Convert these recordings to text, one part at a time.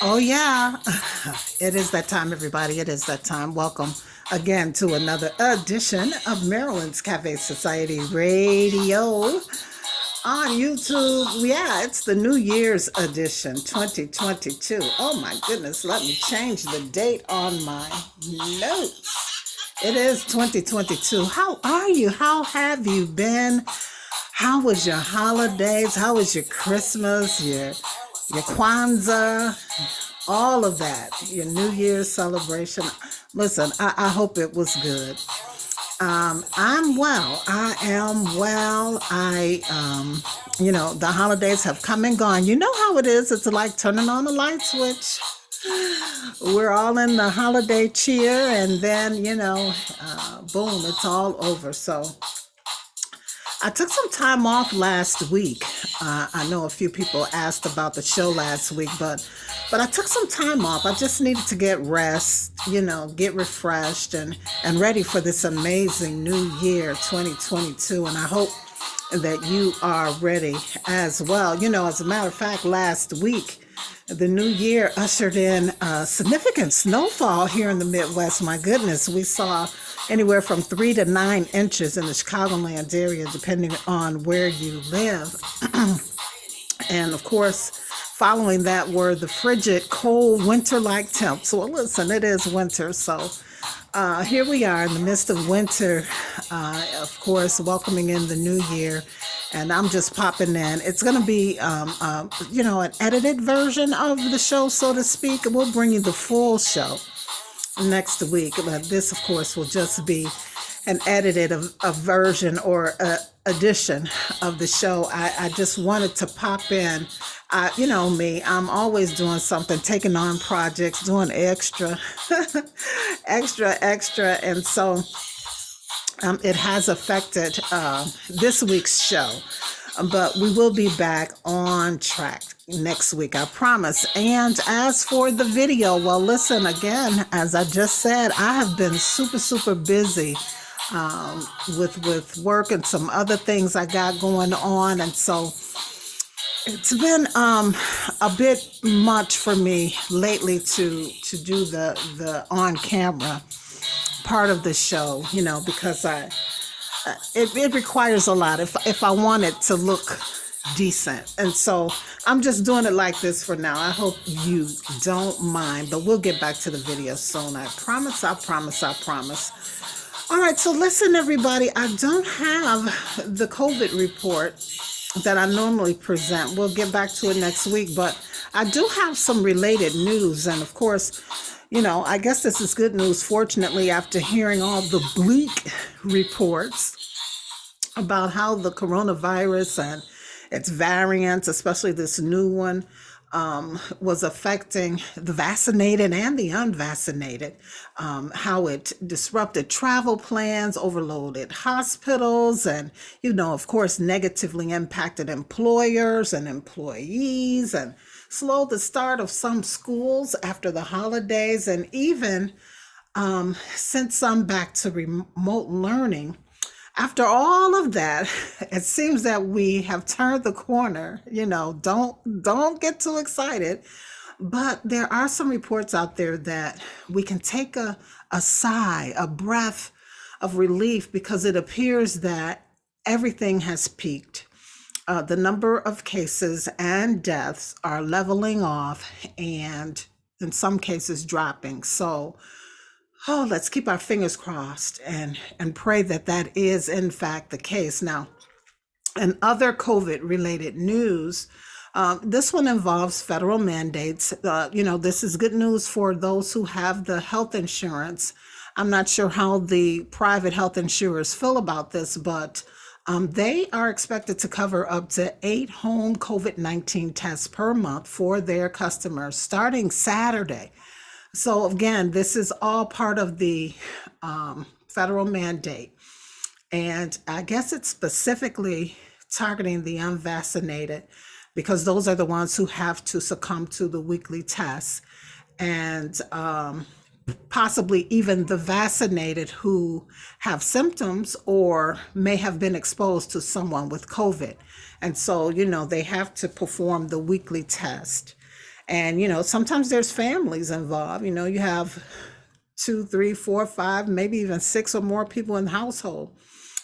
Oh, yeah. It is that time, everybody. It is that time. Welcome again to another edition of Maryland's Cafe Society Radio on YouTube. Yeah, it's the New Year's edition 2022. Oh, my goodness. Let me change the date on my notes. It is 2022. How are you? How have you been? How was your holidays? How was your Christmas? Your Kwanzaa? All of that, your New Year's celebration. Listen, I hope it was good. I'm well. I am well. The holidays have come and gone. You know how it is. It's like turning on a light switch. We're all in the holiday cheer, and then, boom, it's all over. So I took some time off last week. I know a few people asked about the show last week, but I took some time off. I just needed to get rest, get refreshed and ready for this amazing new year, 2022. And I hope that you are ready as well. As a matter of fact, last week the new year ushered in significant snowfall here in the Midwest. My goodness, we saw anywhere from 3 to 9 inches in the Chicagoland area, depending on where you live. And of course, following that were the frigid, cold, winter-like temps. Well, listen, it is winter, so here we are in the midst of winter, of course, welcoming in the new year. And I'm just popping in. It's going to be, an edited version of the show, so to speak. We'll bring you the full show next week. But this, of course, will just be an edited a version or a edition of the show. I just wanted to pop in. You know me, I'm always doing something, taking on projects, doing extra, extra. And so it has affected this week's show. But we will be back on track next week, I promise. And as for the video, well, listen, again, as I just said, I have been super busy with work and some other things I got going on. And so it's been a bit much for me lately to do the on camera part of the show, because it requires a lot if I want it to look decent. And so I'm just doing it like this for now. I hope you don't mind, but we'll get back to the video soon. I promise. All right, so listen, everybody, I don't have the COVID report that I normally present. We'll get back to it next week, but I do have some related news. And of course, I guess this is good news, fortunately, after hearing all the bleak reports about how the coronavirus and its variants, especially this new one, was affecting the vaccinated and the unvaccinated, how it disrupted travel plans, overloaded hospitals, and, of course, negatively impacted employers and employees, and slowed the start of some schools after the holidays, and even sent some back to remote learning. After all of that, it seems that we have turned the corner. Don't get too excited. But there are some reports out there that we can take a sigh, a breath of relief, because it appears that everything has peaked. The number of cases and deaths are leveling off and in some cases dropping. So, let's keep our fingers crossed and pray that that is in fact the case. Now, in other COVID related news, this one involves federal mandates. This is good news for those who have the health insurance. I'm not sure how the private health insurers feel about this, but they are expected to cover up to 8 home COVID-19 tests per month for their customers starting Saturday. So again, this is all part of the federal mandate. And I guess it's specifically targeting the unvaccinated because those are the ones who have to succumb to the weekly tests. And possibly even the vaccinated who have symptoms or may have been exposed to someone with COVID. And so, they have to perform the weekly test. And, sometimes there's families involved. You have two, three, four, five, maybe even six or more people in the household.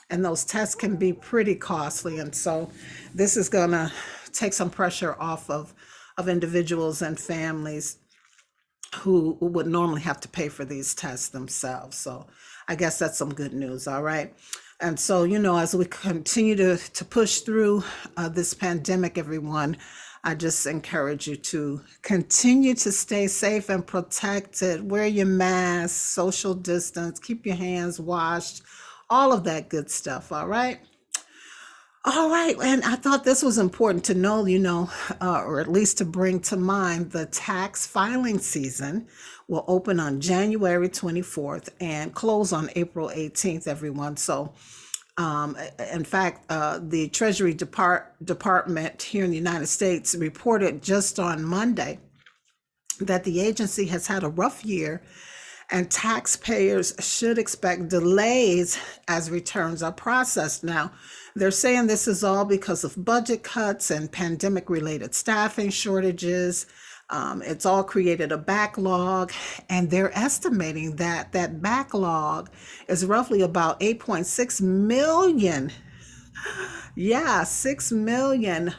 And those tests can be pretty costly. And so this is going to take some pressure off of individuals and families who would normally have to pay for these tests themselves. So I guess that's some good news. All right. And so, as we continue to push through this pandemic, everyone, I just encourage you to continue to stay safe and protected. Wear your mask, social distance, keep your hands washed, all of that good stuff. All right. All right. And I thought this was important to know, or at least to bring to mind the tax filing season will open on January 24th and close on April 18th, everyone. So, in fact, the Treasury Department here in the United States reported just on Monday that the agency has had a rough year and taxpayers should expect delays as returns are processed. Now, they're saying this is all because of budget cuts and pandemic-related staffing shortages. It's all created a backlog, and they're estimating that that backlog is roughly about 8.6 million. Yeah, 6 million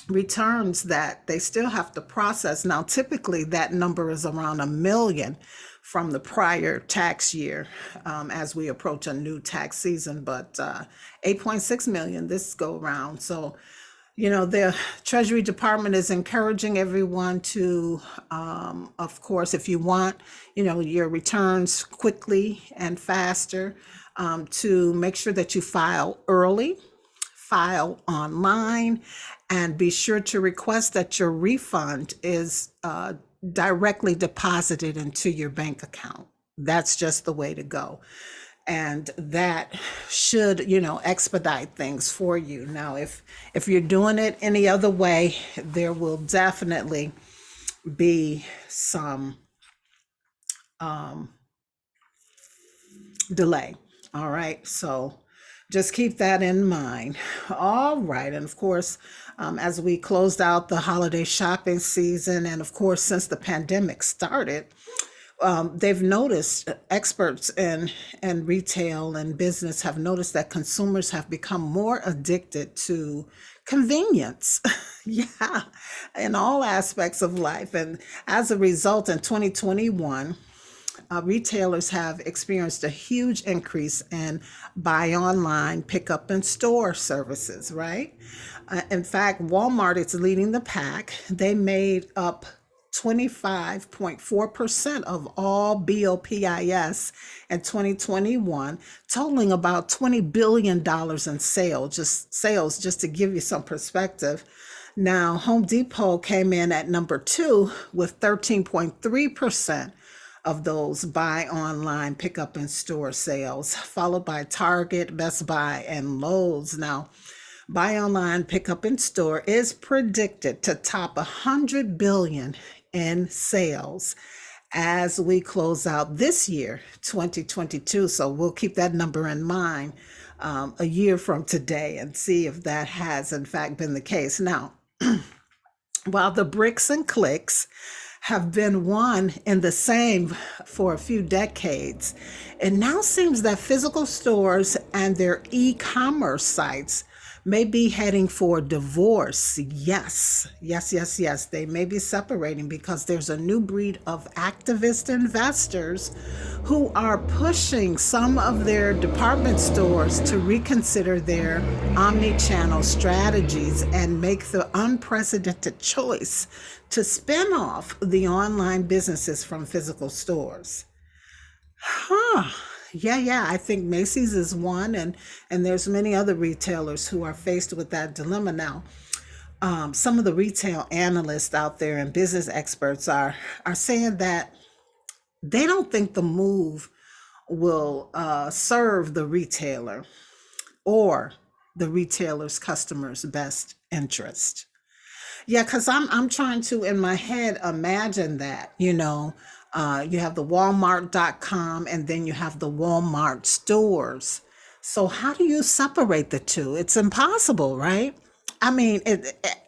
returns that they still have to process. Now, typically that number is around a million from the prior tax year as we approach a new tax season, but 8.6 million this go around. So, the Treasury Department is encouraging everyone to, of course, if you want, your returns quickly and faster, to make sure that you file early, file online, and be sure to request that your refund is directly deposited into your bank account. That's just the way to go. And that should, expedite things for you. Now, if you're doing it any other way, there will definitely be some delay. All right. So just keep that in mind. All right. And of course, as we closed out the holiday shopping season, and of course, since the pandemic started, they've noticed, experts in retail and business have noticed that consumers have become more addicted to convenience. Yeah, in all aspects of life. And as a result, in 2021, retailers have experienced a huge increase in buy online, pick up in store services, right? In fact, Walmart is leading the pack. They made up 25.4% of all BOPIS in 2021, totaling about $20 billion in sales, just to give you some perspective. Now, Home Depot came in at number 2 with 13.3% of those buy online, pick up in store sales, followed by Target, Best Buy, and Lowe's. Now, buy online, pick up in store is predicted to top 100 billion in sales as we close out this year, 2022. So we'll keep that number in mind a year from today and see if that has in fact been the case. Now, while the bricks and clicks have been one and the same for a few decades, it now seems that physical stores and their e-commerce sites may be heading for divorce. Yes. They may be separating because there's a new breed of activist investors who are pushing some of their department stores to reconsider their omni-channel strategies and make the unprecedented choice to spin off the online businesses from physical stores. Yeah. I think Macy's is one, and there's many other retailers who are faced with that dilemma now. Some of the retail analysts out there and business experts are saying that they don't think the move will serve the retailer or the retailer's customers' best interest. Yeah, because I'm trying to, in my head, imagine that, you have the Walmart.com and then you have the Walmart stores. So how do you separate the two? It's impossible, right? I mean,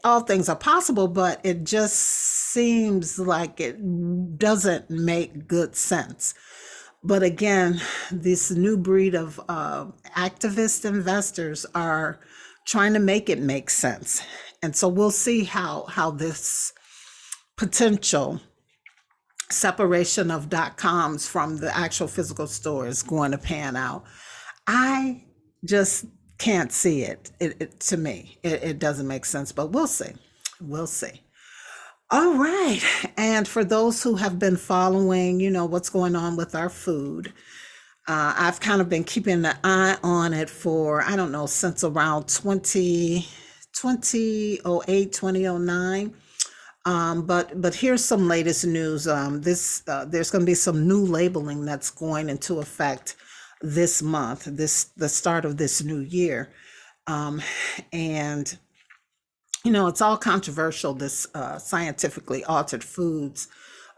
all things are possible, but it just seems like it doesn't make good sense. But again, this new breed of activist investors are trying to make it make sense. And so we'll see how this potential separation of .coms from the actual physical store is going to pan out. I just can't see it. To me, it doesn't make sense, but we'll see. We'll see. All right. And for those who have been following, what's going on with our food, I've kind of been keeping an eye on it for, I don't know, since around 2008, 2009. But here's some latest news. There's going to be some new labeling that's going into effect this month, the start of this new year. And it's all controversial, this scientifically altered foods.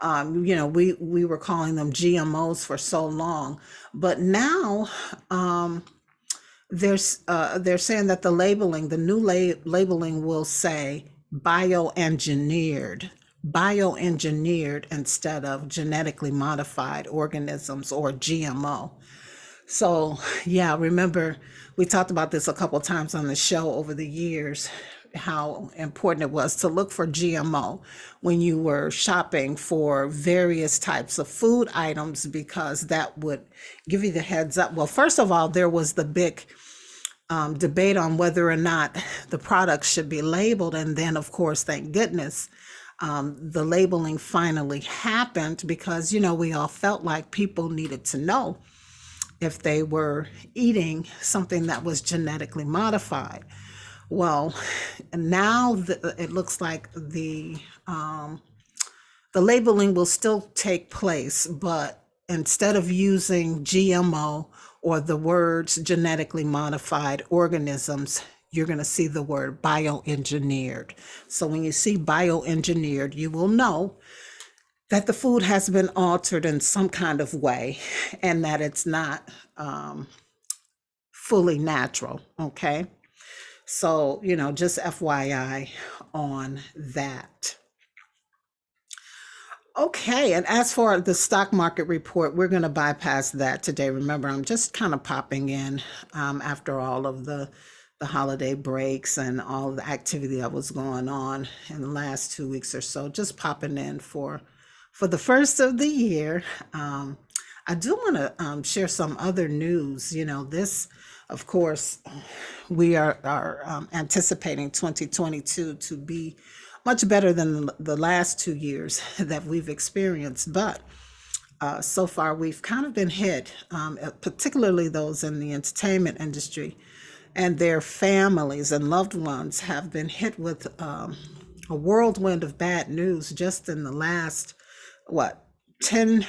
We were calling them GMOs for so long, but now they're saying that the new labeling will say bioengineered instead of genetically modified organisms or GMO. So, yeah, remember we talked about this a couple of times on the show over the years, how important it was to look for GMO when you were shopping for various types of food items, because that would give you the heads up. Well, first of all, there was the big debate on whether or not the products should be labeled. And then, of course, thank goodness, the labeling finally happened, because, we all felt like people needed to know if they were eating something that was genetically modified. Well, now it looks like the labeling will still take place, but instead of using GMO or the words genetically modified organisms, you're going to see the word bioengineered. So when you see bioengineered, you will know that the food has been altered in some kind of way and that it's not fully natural. Okay. So, just FYI on that. Okay, and as for the stock market report, we're going to bypass that today. Remember, I'm just kind of popping in after all of the holiday breaks and all of the activity that was going on in the last 2 weeks or so, just popping in for the first of the year. I do want to share some other news. This, of course, we are anticipating 2022 to be much better than the last 2 years that we've experienced. But so far, we've kind of been hit, particularly those in the entertainment industry and their families and loved ones have been hit with a whirlwind of bad news just in the last, 10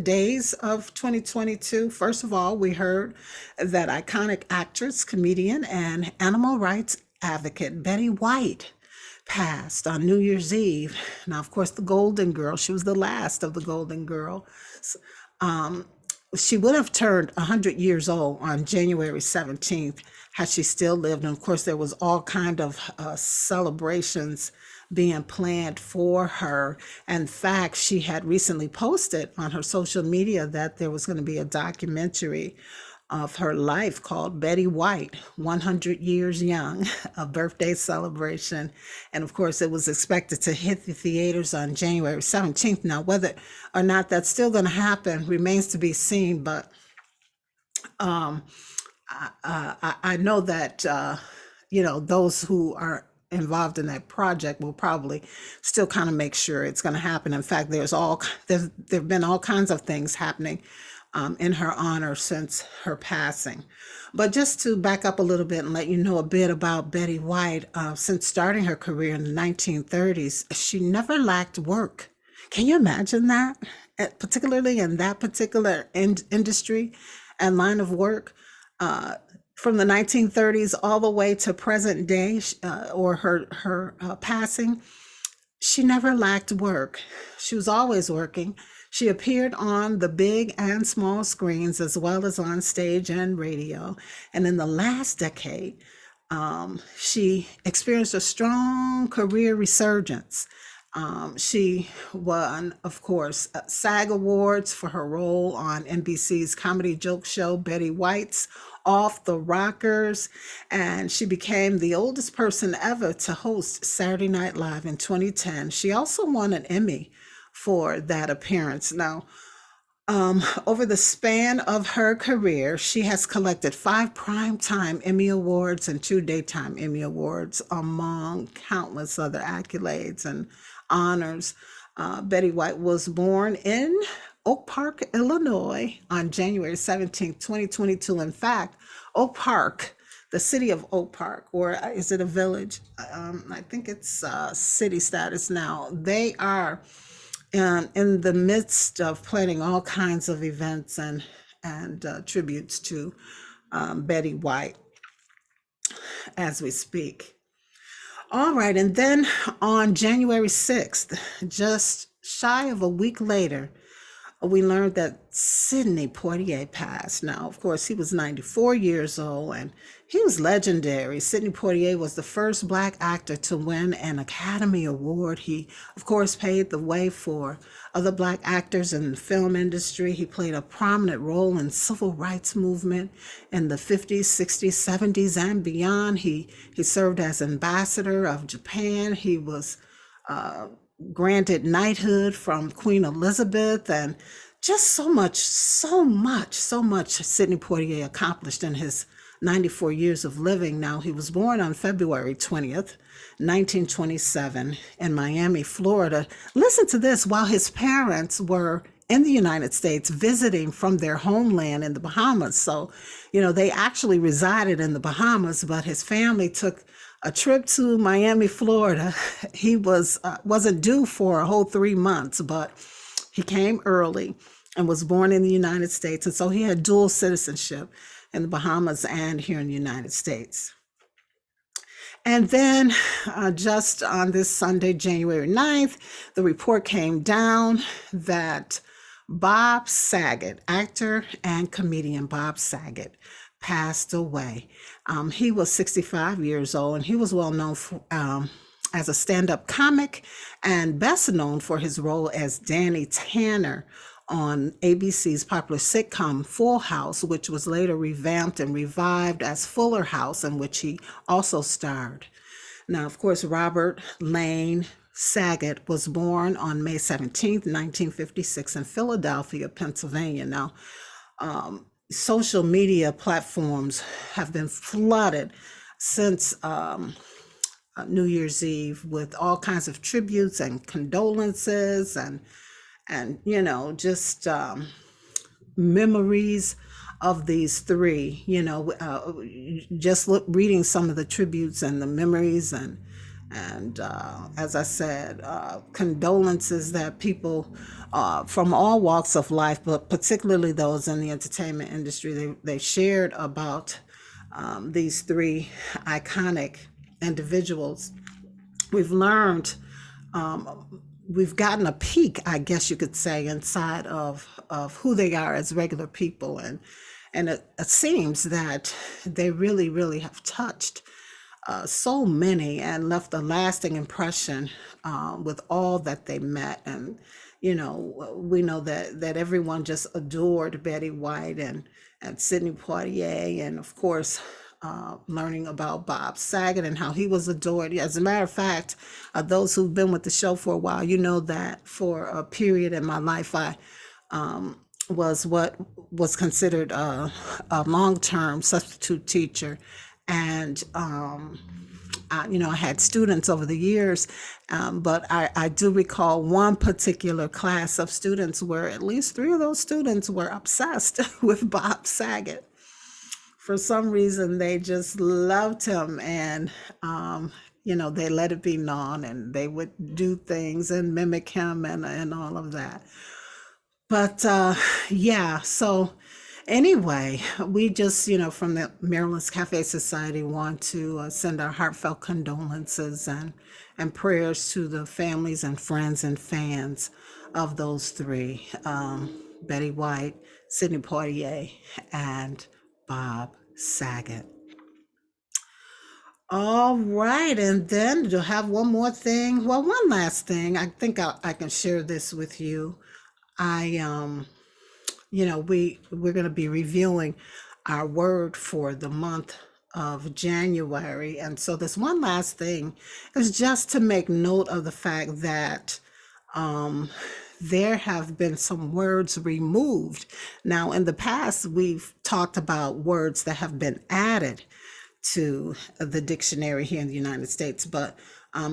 days of 2022. First of all, we heard that iconic actress, comedian, and animal rights advocate Betty White passed on New Year's Eve. Now, of course, the Golden Girl, she was the last of the Golden Girls. She would have turned 100 years old on January 17th had she still lived. And of course, there was all kind of celebrations being planned for her. In fact, she had recently posted on her social media that there was going to be a documentary of her life called Betty White, 100 Years Young, a birthday celebration. And of course, it was expected to hit the theaters on January 17th. Now, whether or not that's still going to happen remains to be seen. But I know that, those who are involved in that project will probably still kind of make sure it's going to happen. In fact, there have been all kinds of things happening in her honor since her passing. But just to back up a little bit and let you know a bit about Betty White, since starting her career in the 1930s, she never lacked work. Can you imagine that? Particularly in that particular industry and line of work, from the 1930s all the way to present day, or her passing, she never lacked work. She was always working. She appeared on the big and small screens as well as on stage and radio. And in the last decade, She experienced a strong career resurgence. She won, of course, SAG Awards for her role on NBC's comedy joke show Betty White's Off the Rockers, and she became the oldest person ever to host Saturday Night Live in 2010. She also won an Emmy for that appearance. Now, over the span of her career, she has collected 5 Primetime Emmy Awards and 2 Daytime Emmy Awards, among countless other accolades and honors. Betty White was born in Oak Park, Illinois on January 17th, 2022. In fact, Oak Park, the city of Oak Park, or is it a village? I think it's city status now. They are in the midst of planning all kinds of events and tributes to Betty White as we speak. All right, and then on January 6th, just shy of a week later, we learned that Sidney Poitier passed. Now, of course, he was 94 years old and he was legendary. Sidney Poitier was the first Black actor to win an Academy Award. He, of course, paved the way for other Black actors in the film industry. He played a prominent role in civil rights movement in the 50s, 60s, 70s, and beyond. He served as ambassador of Japan. He was granted knighthood from Queen Elizabeth, and just so much Sidney Poitier accomplished in his 94 years of living. Now, he was born on February 20th, 1927 in Miami, Florida. Listen to this, while his parents were in the United States visiting from their homeland in the Bahamas. So, they actually resided in the Bahamas, but his family took a trip to Miami, Florida. He wasn't due for a whole 3 months, but he came early and was born in the United States. And so he had dual citizenship in the Bahamas and here in the United States. And then just on this Sunday, January 9th, the report came down that Bob Saget, actor and comedian Bob Saget, passed away. He was 65 years old, and he was well known for, as a stand-up comic and best known for his role as Danny Tanner on ABC's popular sitcom Full House, which was later revamped and revived as Fuller House, in which he also starred. Now, of course, Robert Lane Saget was born on May 17th, 1956 in Philadelphia, Pennsylvania. Now, social media platforms have been flooded since New Year's Eve with all kinds of tributes and condolences and just memories of these three. Just reading some of the tributes and the memories and as I said, condolences that people from all walks of life, but particularly those in the entertainment industry, they shared about these three iconic individuals. We've learned, we've gotten a peek, I guess you could say, inside of who they are as regular people, and it seems that they really, really have touched so many and left a lasting impression with all that they met. And we know that everyone just adored Betty White and Sidney Poitier, and of course learning about Bob Saget and how he was adored. As a matter of fact, those who've been with the show for a while, that for a period in my life, I was what was considered a long-term substitute teacher. And, I had students over the years, but I do recall one particular class of students where at least 3 of those students were obsessed with Bob Saget. For some reason, they just loved him, and, they let it be known, and they would do things and mimic him and all of that. But so anyway, we just, from the Maryland's Cafe Society, want to send our heartfelt condolences and prayers to the families and friends and fans of those three, Betty White, Sidney Poitier, and Bob Saget. All right, and then you'll have one more thing. Well, one last thing. I think I can share this with you. I we're going to be reviewing our word for the month of January, and so this one last thing is just to make note of the fact that um, there have been some words removed. Now, in the past, we've talked about words that have been added to the dictionary here in the United States. But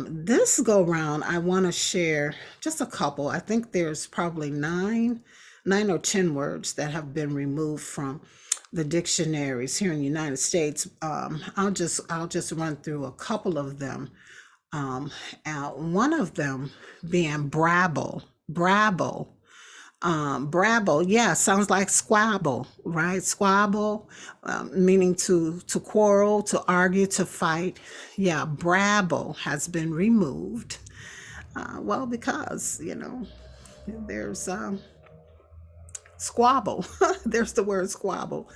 this go round, I want to share just a couple. I think there's probably nine or 10 words that have been removed from the dictionaries here in the United States. I'll just run through a couple of them. One of them being brabble, brabble. Brabble, yeah, sounds like squabble, right? Squabble, meaning to quarrel, to argue, to fight. Yeah, brabble has been removed. Well, because there's squabble. There's the word squabble.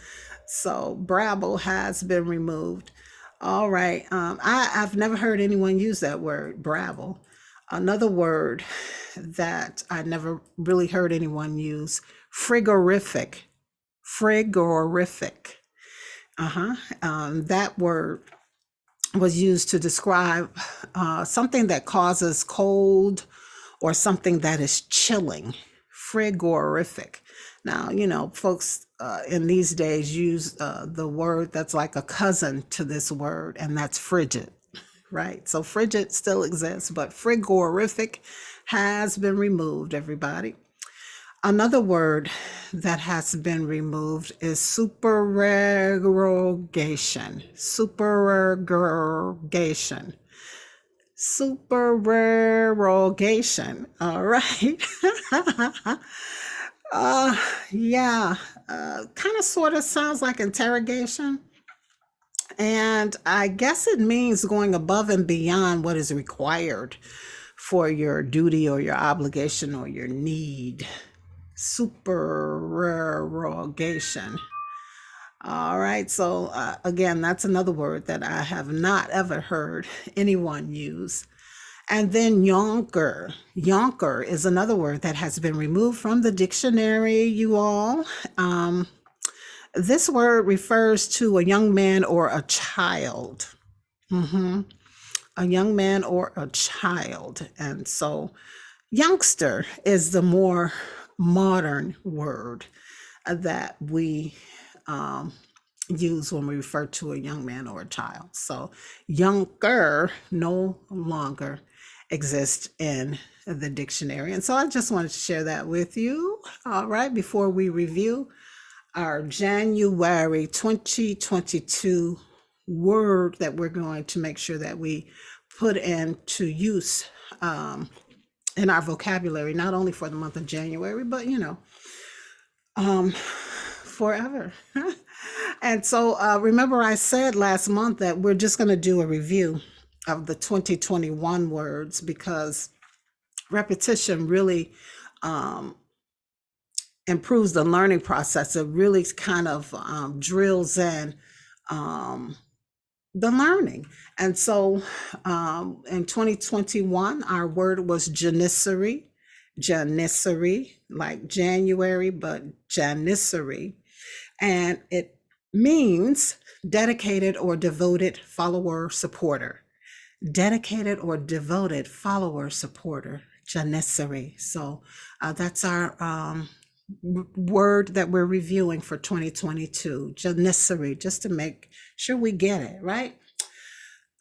So brabble has been removed. All right. I've never heard anyone use that word, brabble. Another word that I never really heard anyone use, frigorific. Frigorific. That word was used to describe something that causes cold or something that is chilling. Frigorific. Now, folks in these days use the word that's like a cousin to this word, and that's frigid, right? So frigid still exists, but frigorific has been removed, everybody. Another word that has been removed is supererogation. Supererogation. Supererogation. All right. Yeah. Kind of sort of sounds like interrogation. And I guess it means going above and beyond what is required for your duty or your obligation or your need. Supererogation. All right. So, again, that's another word that I have not ever heard anyone use. And then yonker. Yonker is another word that has been removed from the dictionary, you all. This word refers to a young man or a child. A young man or a child. And so youngster is the more modern word that we use when we refer to a young man or a child. So younger no longer exists in the dictionary. And so I just wanted to share that with you, all right, before we review our January 2022 word that we're going to make sure that we put into use in our vocabulary, not only for the month of January, but forever. And so remember I said last month that we're just going to do a review of the 2021 words, because repetition really improves the learning process. It really kind of drills in the learning. And so in 2021, our word was janissary. Janissary, like January, but janissary. And it means dedicated or devoted follower supporter. Dedicated or devoted follower supporter, janissary. So that's our word that we're reviewing for 2022, janissary, just to make sure we get it right.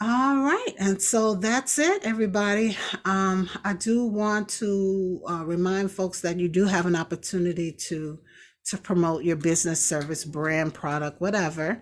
All right, and so that's it, everybody. I do want to remind folks that you do have an opportunity to promote your business, service, brand, product, whatever,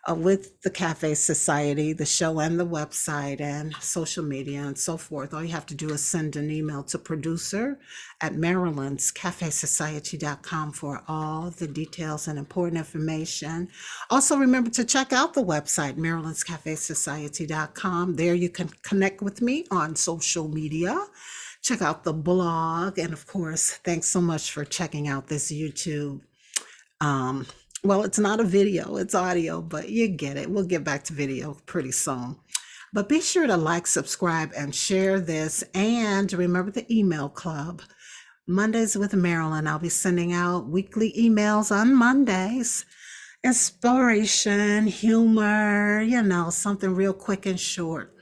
with the Cafe Society, the show and the website and social media and so forth. All you have to do is send an email to producer@marilynscafesociety.com for all the details and important information. Also, remember to check out the website, marilynscafesociety.com. There you can connect with me on social media. Check out the blog. And of course, thanks so much for checking out this YouTube. Well, it's not a video, it's audio, but you get it. We'll get back to video pretty soon. But be sure to like, subscribe, and share this. And remember the email club. Mondays with Marilyn. I'll be sending out weekly emails on Mondays. Inspiration, humor, something real quick and short.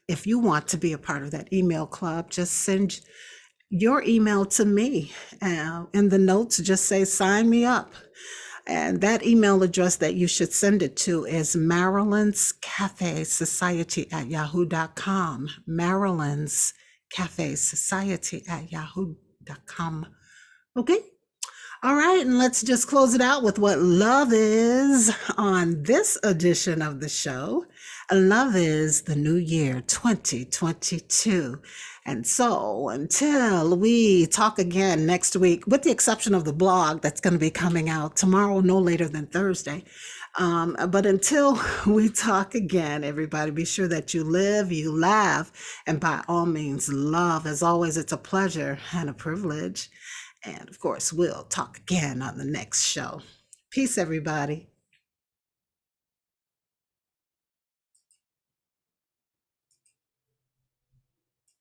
If you want to be a part of that email club, just send your email to me. In the notes, just say, sign me up. And that email address that you should send it to is Marilyn's Cafe Society at yahoo.com. Marilyn's Cafe Society at yahoo.com. Okay? All right, and let's just close it out with what love is on this edition of the show. Love is the new year, 2022. And so until we talk again next week, with the exception of the blog that's going to be coming out tomorrow, no later than Thursday. But until we talk again, everybody, be sure that you live, you laugh, and by all means, love. As always, it's a pleasure and a privilege. And of course, we'll talk again on the next show. Peace, everybody.